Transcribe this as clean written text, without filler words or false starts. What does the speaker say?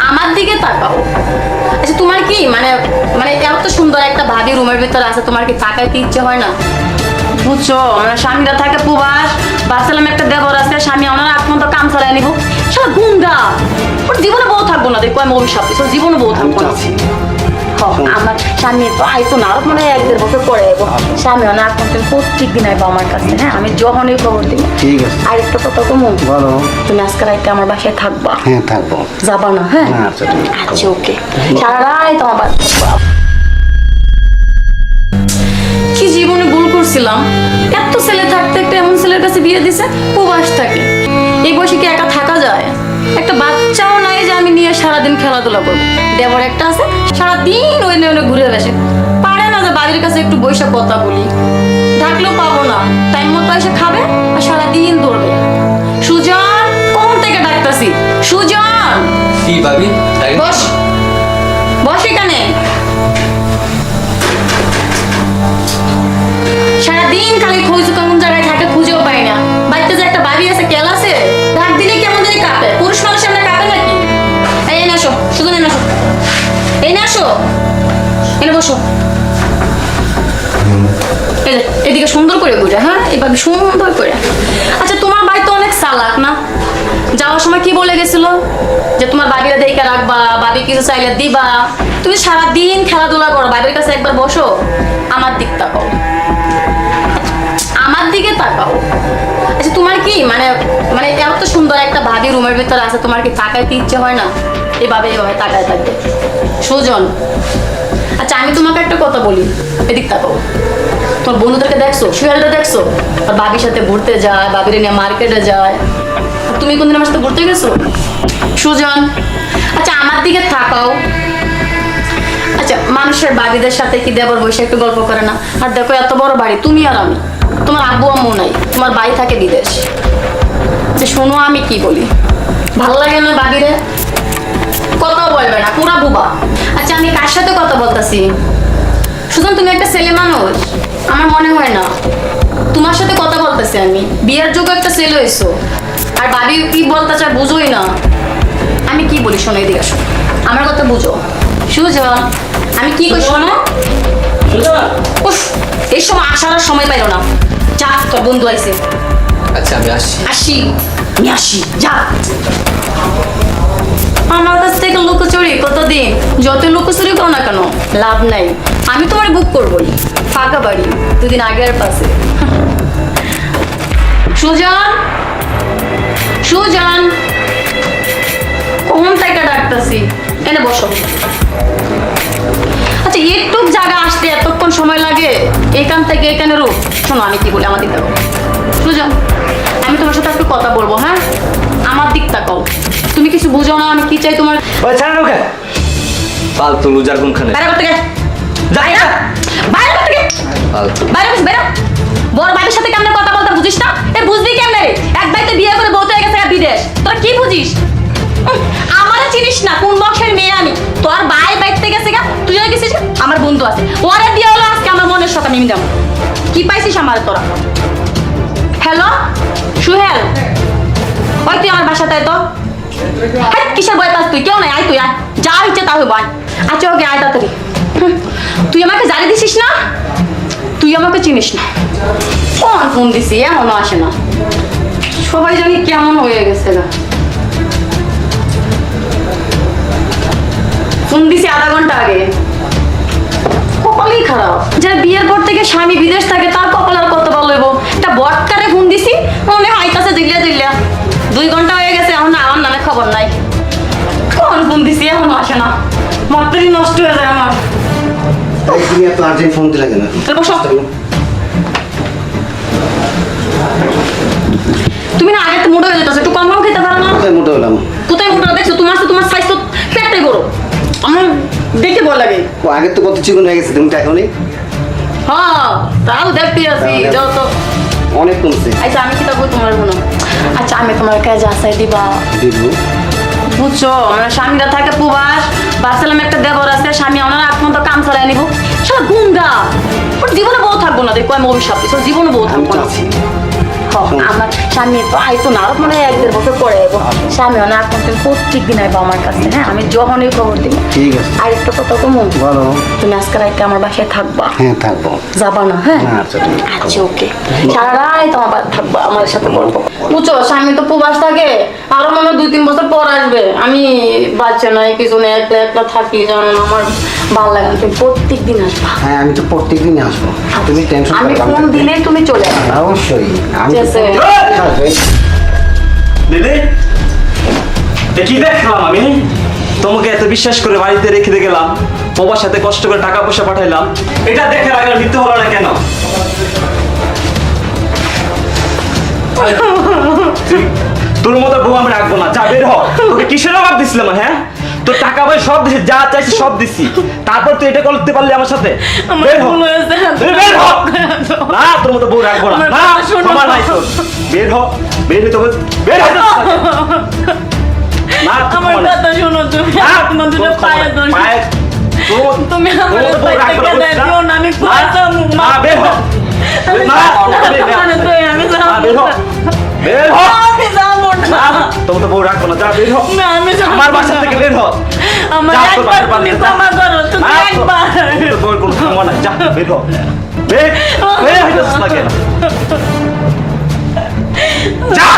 আমার দিকে তাকাও। আচ্ছা তোমার কি মানে মানে এত সুন্দর একটা ভাবি রুমের ভিতরে আছে, তোমার কি তাকাইতে ইচ্ছে হয় না? বুঝছো, মানে স্বামীরা থাকে প্রবাস, বাচ্চালাম একটা দেবর আছে, স্বামী ওনার আত্মন্ত কাম চালাই নিব, সারা গুন্ডা, ওর জীবনে বউ থাকবো না, দেখো আমি অভিশাপ দিচ্ছি, জীবনে বউ থাকবো না। আমার স্বামী তো আইতো না, আরো মানে 1-1.5 বছর পরে আইবো। স্বামী অনেক আপনার প্রত্যেক দিন আইবো আমার কাছে। হ্যাঁ, আমি যখনই খবর দিব। ঠিক আছে। আর একটা কথা কমু, বলো। তুমি আজকে রাইতে আমার বাসায় থাকবা? হ্যাঁ থাকবো। যাবা না? হ্যাঁ আচ্ছা ঠিক আছে। আচ্ছা ওকে, সারা রাত আমার বাসায় থাকবা। কি জীবনে ভুল করছিলাম, এত ছেলে থাকতে একটা এমন ছেলের কাছে বিয়ে দিছে, প্রবাস থাকে। এই বয়সে কি একা থাকা যায়? একটা বাচ্চাও নাই যে আমি নিয়ে সারাদিন খেলাধুলা করবো। দেবর একটা আছে, সারাদিন ওই নিয়ে ঘুরে বেসে, পারে না যে বাড়ির কাছে একটু বৈশা কথা বলি, ডাকলেও পাবো না, টাইম মতো এসে খাবে আর সারাদিন দৌড়বে। সুজন, কোন থেকে ডাকতাছি? সুজন, কি ভাবি? বস বস এখানে। সারাদিন খালি খোঁজ কোন জায়গায় থাকে, খুঁজেও পাই না। বাড়িতে যে একটা ভাবি আছে, কেল আছে, ডাক দিলে কেমন জানি কাঁপে। পুরুষ মানুষ আমরা কাঁপে নাকি? এই না আসো, শুধু না আসো, এই না আসো, এনে বসো। এদিকে সুন্দর করে বুঝা, হ্যাঁ এভাবে সুন্দর করে। আচ্ছা তোমার ভাই তো অনেক চালাক না? যাওয়ার সময় কি বলে গেছিল যে তোমার বাবিরা দেখে রাখবা, বাবি কিছু চাইলে দিবা। তুমি সারাদিন খেলাধুলা করো, বাবির কাছে একবার বসো, আমার দিক তাকাও, আমার দিকে তাকাও। আচ্ছা তোমার কি মানে মানে এত সুন্দর একটা ভাবি রুমের ভিতরে আছে, তোমার কি তাকাইতে ইচ্ছে হয় না? এইভাবে তাকায় থাকবে। সুজন, আচ্ছা আমি তোমাকে একটা কথা বলি, এদিক তাকাও। তোমার বন্ধুদেরকে দেখছো, সুহেলটা দেখছো, আর বাবির সাথে ঘুরতে যায়, বাবির নিয়ে মার্কেটে যায়। তুমি কোনদিন আমার সাথে ঘুরতে গেছো? সুজন, আচ্ছা আমার দিকে তাকাও। আচ্ছা মানুষের বাবিদের সাথে কি দেবর বসে একটু গল্প করে না? আর দেখো এত বড় বাড়ি, তুমি আর আমি, তোমার আব্বু আম্মু নাই, তোমার ভাই থাকে বিদেশ। যে শোনো আমি কি বলি, ভালো লাগে না বাবিরে? কথা বলবে না, পুরা বুবা। আচ্ছা আমি কার সাথে কথা বলতেছি? সুতরাং তুমি একটা ছেলে মানুষ, আমার মনে হয় না। তোমার সাথে কথা বলতেছি আমি, বিয়ের যোগ্য একটা ছেলে হইছো, আর বাবি কি বলতে চায় বুঝোই না। আমি কি বলি শোনো, এদিকে আসো, আমার কথা বুঝো। সুজন, আমি কি কই শোনো। উফ, এই সময় আসার সময় পাইলো না। যা, তোর বন্ধু আইছে। আচ্ছা আমি আসছি। আসি, আমি আসি, যা। আমার কাছ থেকে লুকোচুরি কতদিন, যত লুকোচুরি করো না কেন লাভ নাই। আমি তোমার বুক করবোই, ফাঁকা বাড়ি, দুদিন আগে আর পাশে। সুজন, সুজন, কোন থেকে ডাকতেছি, এনে বসো। আচ্ছা একটু জায়গা আসতে এতক্ষণ সময় লাগে? এখান থেকে এখানে রূপ। শোনো আমি কি বলি, আমার দিক তাকাও। সুজন, আমি তোমার সাথে একটু কথা বলবো, হ্যাঁ আমার দিক তাকাও। তুমি কিছু বুঝো না আমি কি চাই তোমার? ওই ছাড়া ওকে, ফালতু লুজার কোনখানে? বাইরে করতে গে, যাই না, বাইরে করতে গে, ফালতু। বাইরে বস, বাইরে। বড় ভাইয়ের সাথে কেমনে কথা বলতে বুঝিস না? এ বুঝবি কেমনে রে? এক ভাইতে বিয়ে করে বউ হয়ে গেছে বিদেশ, তোরা কি বুঝিস? আমারে চিনিস না, কোন বংশের মেয়ে আমি? তোর ভাই বাইতে গেছে গা, তুই আর গেছিস? আমার বন্ধু আছে, ওরে দিয়ে হলো আজকে আমার মনের শখ আমি যাবো। কি পাইছিস আমার তোরা? হ্যালো সুহেল, ওই তুই আমার বাসাতে তো। হ্যাঁ কিসের বই পাস তুই? কেউ নাই, আয় তুই আয়, যা হচ্ছে তা হইব, আয়। আচ্ছা ওকে আয় তাড়াতাড়ি। তুই আমাকে জানিয়ে দিছিস না, তুই আমাকে চিনিস না। কোন ফোন দিছি, এমনও আসে না। সবাই জানি কেমন হয়ে গেছে না। ফোন দিছি আধা ঘন্টা আগে। কপালই খারাপ, যারা বিয়ের পর থেকে স্বামী বিদেশ থাকে তার কপাল আর কত ভালো হইব। একটা বটকারে ফোন দিছি, মনে হাইতাছে দিল্লা দিল্লা। 2 ঘন্টা হয়ে গেছে, এখন আমার নামে খবর নাই। কোন ফোন দিছি এখনো আসে না, মাত্রই নষ্ট হয়ে যায় আমার। তুমি এত আর্জেন্ট ফোন দিলে কেন? বসো। তুমি না আগে তো মোটা হয়ে যেতেছো, একটু কম কম খেতে পারো না? কোথায় মোটা হলাম? কোথায় মোটা দেখছো? তোমার সাইজ তো পেটটাই বড়, আমার দেখে ভয় লাগে। ও আগের তো কত চিকন হয়ে গেছে, তুমি তো এখনই হ্যাঁ তাও দেখতে আছি যত। অনেক কমছে। আচ্ছা আমি কি তা বই তোমার গুলো। আচ্ছা আমি তোমার কাছে আসাই দিবা, দিব। বুঝছো মানে স্বামীরা থাকে প্রবাস, বাচ্চালাম একটা দেবর আছে, স্বামী ওনার আত্মন্ত কাম চালাই নিব, সব গুন্ডা, ওর জীবনে বউ থাকবো না, দেখো আমি অভিশাপ দিচ্ছি, জীবনে বউ থাকবো না। আমার স্বামী তো আইতো না, আরো মানে 1-1.5 বছর পরে আইবো। স্বামী না এখন তুমি প্রত্যেকদিন আইবো আমার কাছে, হ্যাঁ আমি যখনই খবর দিব। ঠিক আছে। আর একটা কথা কমু, বলো। তুমি আজকে রাইতে আমার বাসায় থাকবা, হ্যাঁ থাকবো। যাবা না? হ্যাঁ না, আচ্ছা, ঠিক আছে। আচ্ছা ওকে, সারা রাত আমার বাড়ি থাকবা, আমার সাথে গল্প। বুঝছো স্বামী তো প্রবাস থাকে, আরো মনে হয় 2-3 বছর পর আসবে। আমি বাচ্চা নাই কিছু নেই, একলা একলা থাকি, জানো না আমার ভালো লাগে না। তুমি প্রত্যেকদিন আসবা। হ্যাঁ আমি তো প্রত্যেকদিনই আসবো, তুমি টেনশন আমি ফোন দিলেই তুমি চলে আসবা। অবশ্যই আমি ঠিক আছে। দিদি এ কি দেখলাম আমি? তোমাকে এত বিশ্বাস করে বাড়িতে রেখে দিয়ে গেলাম, বাবার সাথে কষ্ট করে টাকা পয়সা পাঠাইলাম, এটা দেখে আগে মৃত্যু হলো না কেন? তোর মতো বউ আমি রাখবো না, যা বের হ। তোকে কিসের অভাব দিছিলাম, হ্যাঁ? তোর টাকা পয়সা সব দিছি, যা চাইছি সব দিছি, তারপর তুই এটা করতে পারলি আমার সাথে? বের হ। তুই বের হ। না তোর মতো বউ রাখবো না, না আমার নাই তোর। বের হ, বের হইতে হবে, বের হ। না তোর আমার ক্ষমা নাই। কথা শোনো তুমি, না, তোমার দুটো তোর ক্ষমা পায়ে নাই। ধরি। তুমি তোর আমার মতো বউ পায়ে রাখবো না, থেকে বুঝছিস না? দিও না, আমি না, কইতাম না, বের হ। না, মানে তো আমি না, যাবো বের হ। না। বের হ। আমি যাবো না। না, তোর মতো বউ রাখবো না, যা বের হ। না, আমি যাবো আমার না। বাসা থেকে বের হ। আমার যা, তোর একবার বাসার তুমি বাইরে যা। ক্ষমা করো, তুমি না, তোর- একবার। তোর বউয়ের কোনো ক্ষমা নাই, যা, বের হ। বের হইতেছিস না কেন? যা